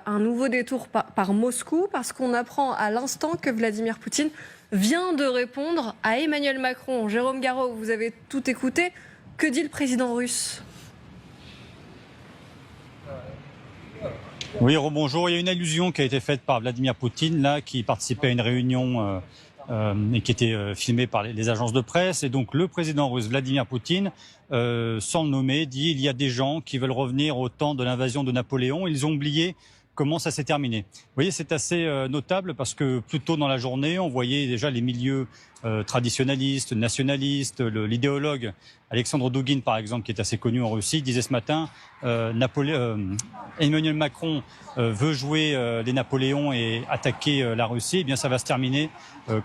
Un nouveau détour par Moscou, parce qu'on apprend à l'instant que Vladimir Poutine vient de répondre à Emmanuel Macron. Jérôme Garraud, vous avez tout écouté. Que dit le président russe ? Oui, rebonjour. Il y a une allusion qui a été faite par Vladimir Poutine, là, qui participait à une réunion et qui était filmée par les agences de presse. Et donc, le président russe, Vladimir Poutine, sans le nommer, dit il y a des gens qui veulent revenir au temps de l'invasion de Napoléon. Ils ont oublié comment ça s'est terminé. Vous voyez, c'est assez notable parce que plus tôt dans la journée, on voyait déjà les milieux traditionnalistes, nationalistes, l'idéologue Alexandre Douguine, par exemple, qui est assez connu en Russie, disait ce matin Emmanuel Macron veut jouer les Napoléons et attaquer la Russie. Eh bien, ça va se terminer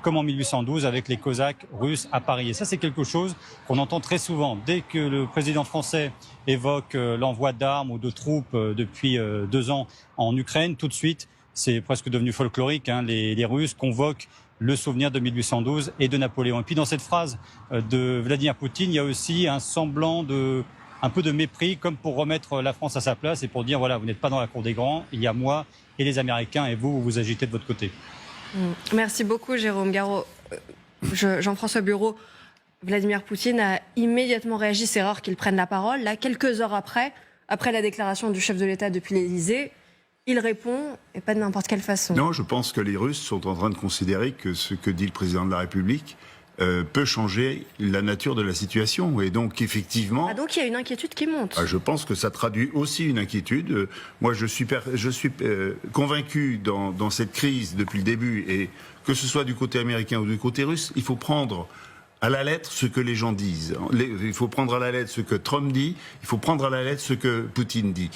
comme en 1812 avec les Cosaques russes à Paris. Et ça, c'est quelque chose qu'on entend très souvent. Dès que le président français évoque l'envoi d'armes ou de troupes depuis 2 ans en Ukraine, tout de suite, c'est presque devenu folklorique. Les Russes convoquent le souvenir de 1812 et de Napoléon. Et puis dans cette phrase de Vladimir Poutine, il y a aussi un semblant un peu de mépris, comme pour remettre la France à sa place et pour dire voilà, vous n'êtes pas dans la cour des grands, il y a moi et les Américains et vous vous agitez de votre côté. Merci beaucoup Jérôme Garraud. Jean-François Bureau, Vladimir Poutine a immédiatement réagi, c'est rare qu'il prenne la parole. Là, quelques heures après la déclaration du chef de l'État depuis l'Élysée, il répond, et pas de n'importe quelle façon. Non, je pense que les Russes sont en train de considérer que ce que dit le président de la République peut changer la nature de la situation. Et donc, effectivement... donc il y a une inquiétude qui monte. Je pense que ça traduit aussi une inquiétude. Moi, je suis convaincu dans cette crise depuis le début, et que ce soit du côté américain ou du côté russe, il faut prendre à la lettre ce que les gens disent. Il faut prendre à la lettre ce que Trump dit, il faut prendre à la lettre ce que Poutine dit.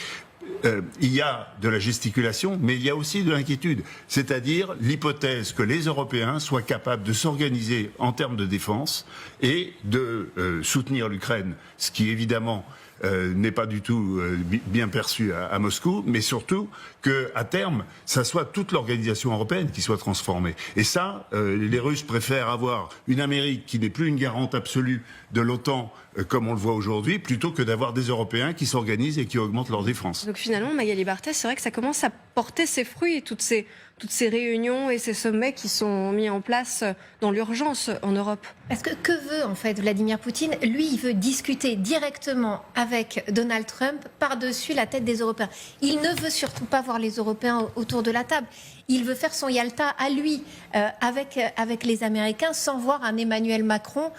Il y a de la gesticulation, mais il y a aussi de l'inquiétude. C'est-à-dire l'hypothèse que les Européens soient capables de s'organiser en termes de défense et de soutenir l'Ukraine, ce qui évidemment n'est pas du tout bien perçu à Moscou, mais surtout qu'à terme, ça soit toute l'organisation européenne qui soit transformée. Et ça, les Russes préfèrent avoir une Amérique qui n'est plus une garante absolue de l'OTAN, comme on le voit aujourd'hui, plutôt que d'avoir des Européens qui s'organisent et qui augmentent leur défense. Donc finalement, Magali Barthès, c'est vrai que ça commence à porter ses fruits, toutes ces réunions et ces sommets qui sont mis en place dans l'urgence en Europe. Parce que veut en fait Vladimir Poutine ? Lui, il veut discuter directement avec Donald Trump par-dessus la tête des Européens. Il ne veut surtout pas voir les Européens autour de la table. Il veut faire son Yalta à lui, avec les Américains, sans voir un Emmanuel Macron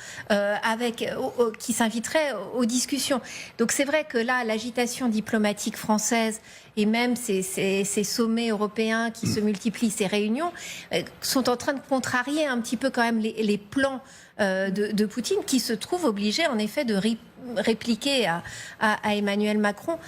qui s'inviterait aux discussions. Donc c'est vrai que là, l'agitation diplomatique française et même ces sommets européens qui se multiplient, ces réunions, sont en train de contrarier un petit peu quand même les plans de Poutine, qui se trouve obligé en effet de répliquer à Emmanuel Macron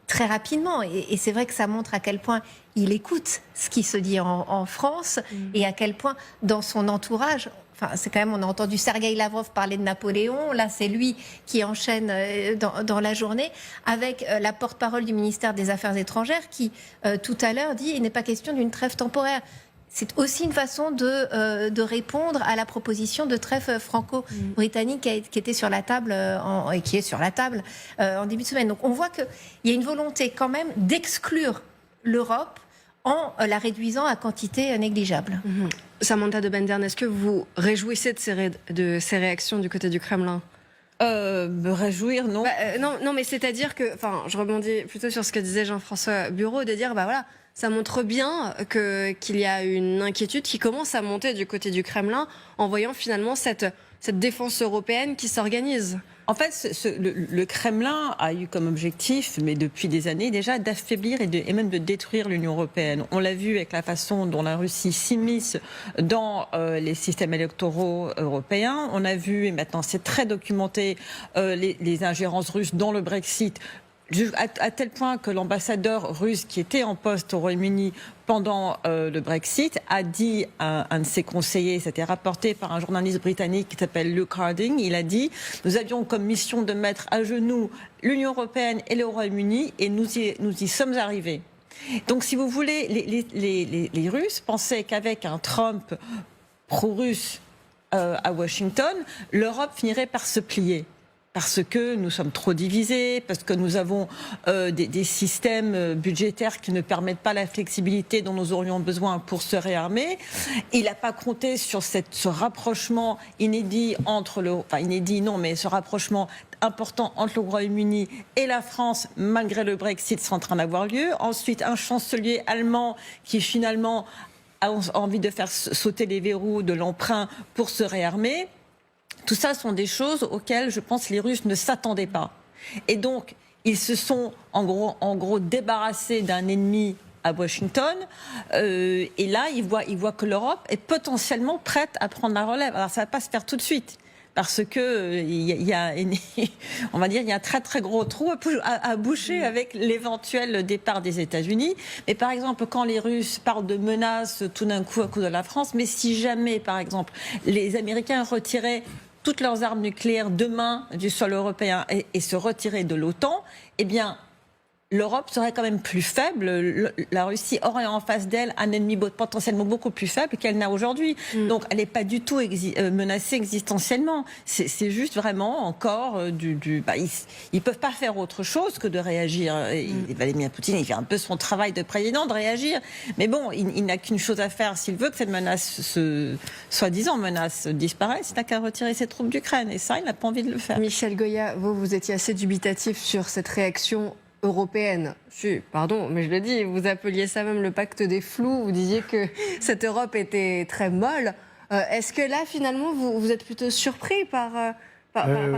très rapidement. Et c'est vrai que ça montre à quel point il écoute ce qui se dit en France et à quel point dans son entourage... Enfin, c'est quand même, on a entendu Sergueï Lavrov parler de Napoléon. Là, c'est lui qui enchaîne dans la journée avec la porte-parole du ministère des Affaires étrangères qui, tout à l'heure, dit il n'est pas question d'une trêve temporaire. C'est aussi une façon de répondre à la proposition de trêve franco-britannique qui était sur la table et qui est sur la table en début de semaine. Donc, on voit qu'il y a une volonté quand même d'exclure l'Europe en la réduisant à quantité négligeable. Samantha de Bendern, est-ce que vous réjouissez de ces réactions du côté du Kremlin ? Me réjouir, non. Non, mais c'est-à-dire que, je rebondis plutôt sur ce que disait Jean-François Bureau, de dire, voilà, ça montre bien qu'il y a une inquiétude qui commence à monter du côté du Kremlin en voyant finalement cette défense européenne qui s'organise. En fait, le Kremlin a eu comme objectif, mais depuis des années déjà, d'affaiblir et même de détruire l'Union européenne. On l'a vu avec la façon dont la Russie s'immisce dans les systèmes électoraux européens. On a vu, et maintenant c'est très documenté, les ingérences russes dans le Brexit, à tel point que l'ambassadeur russe qui était en poste au Royaume-Uni pendant le Brexit a dit à un de ses conseillers, c'était rapporté par un journaliste britannique qui s'appelle Luke Harding, il a dit « Nous avions comme mission de mettre à genoux l'Union européenne et le Royaume-Uni et nous y sommes arrivés ». Donc si vous voulez, les Russes pensaient qu'avec un Trump pro-russe à Washington, l'Europe finirait par se plier. parce que nous sommes trop divisés, parce que nous avons des systèmes budgétaires qui ne permettent pas la flexibilité dont nous aurions besoin pour se réarmer. Il n'a pas compté sur ce rapprochement inédit inédit non, mais ce rapprochement important entre le Royaume-Uni et la France, malgré le Brexit, c'est en train d'avoir lieu. Ensuite, un chancelier allemand qui finalement a envie de faire sauter les verrous de l'emprunt pour se réarmer. Tout ça sont des choses auxquelles, je pense, les Russes ne s'attendaient pas. Et donc, ils se sont en gros débarrassés d'un ennemi à Washington. Et là, ils voient que l'Europe est potentiellement prête à prendre la relève. Alors, ça ne va pas se faire tout de suite. Parce que on va dire, il y a un très très gros trou à boucher avec l'éventuel départ des États-Unis. Mais par exemple, quand les Russes parlent de menaces tout d'un coup à cause de la France, mais si jamais, par exemple, les Américains retiraient toutes leurs armes nucléaires demain du sol européen et se retiraient de l'OTAN, eh bien, l'Europe serait quand même plus faible. La Russie aurait en face d'elle un ennemi potentiellement beaucoup plus faible qu'elle n'a aujourd'hui. Donc, elle n'est pas du tout menacée existentiellement. C'est juste vraiment encore ils ne peuvent pas faire autre chose que de réagir. Et Vladimir Poutine, il fait un peu son travail de président, de réagir. Mais bon, il n'a qu'une chose à faire s'il veut que cette menace, soi-disant menace, disparaisse. Il n'a qu'à retirer ses troupes d'Ukraine. Et ça, il n'a pas envie de le faire. Michel Goya, vous étiez assez dubitatif sur cette réaction européenne. Pardon, mais je le dis, vous appeliez ça même le pacte des flous, vous disiez que cette Europe était très molle. Est-ce que là, finalement, vous êtes plutôt surpris par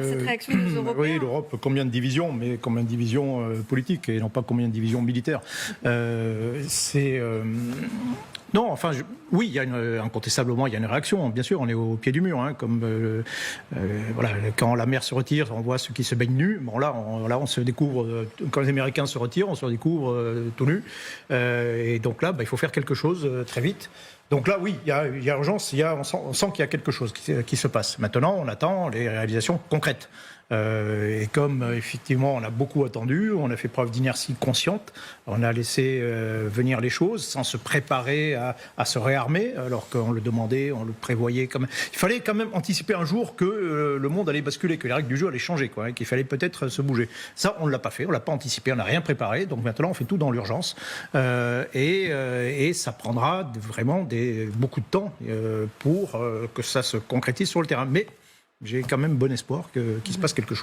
cette réaction des Européens? Oui, l'Europe, combien de divisions, mais combien de divisions politiques et non pas combien de divisions militaires. Non, enfin, oui, il y a incontestablement, il y a une réaction. Bien sûr, on est au pied du mur, hein, comme voilà, quand la mer se retire, on voit ceux qui se baignent nus. Bon, là, on se découvre. Quand les Américains se retirent, on se découvre tout nu. Et donc là, il faut faire quelque chose très vite. Donc là, oui, il y a urgence. On sent qu'il y a quelque chose qui se passe. Maintenant, on attend les réalisations concrètes. Et comme effectivement on a beaucoup attendu, on a fait preuve d'inertie consciente, on a laissé venir les choses sans se préparer à se réarmer, alors qu'on le demandait, on le prévoyait. Il fallait quand même anticiper un jour que le monde allait basculer, que les règles du jeu allaient changer, quoi, et qu'il fallait peut-être se bouger. Ça, on ne l'a pas fait, on ne l'a pas anticipé, on n'a rien préparé, donc maintenant on fait tout dans l'urgence. Et ça prendra vraiment beaucoup de temps pour que ça se concrétise sur le terrain. Mais j'ai quand même bon espoir qu'il se passe quelque chose.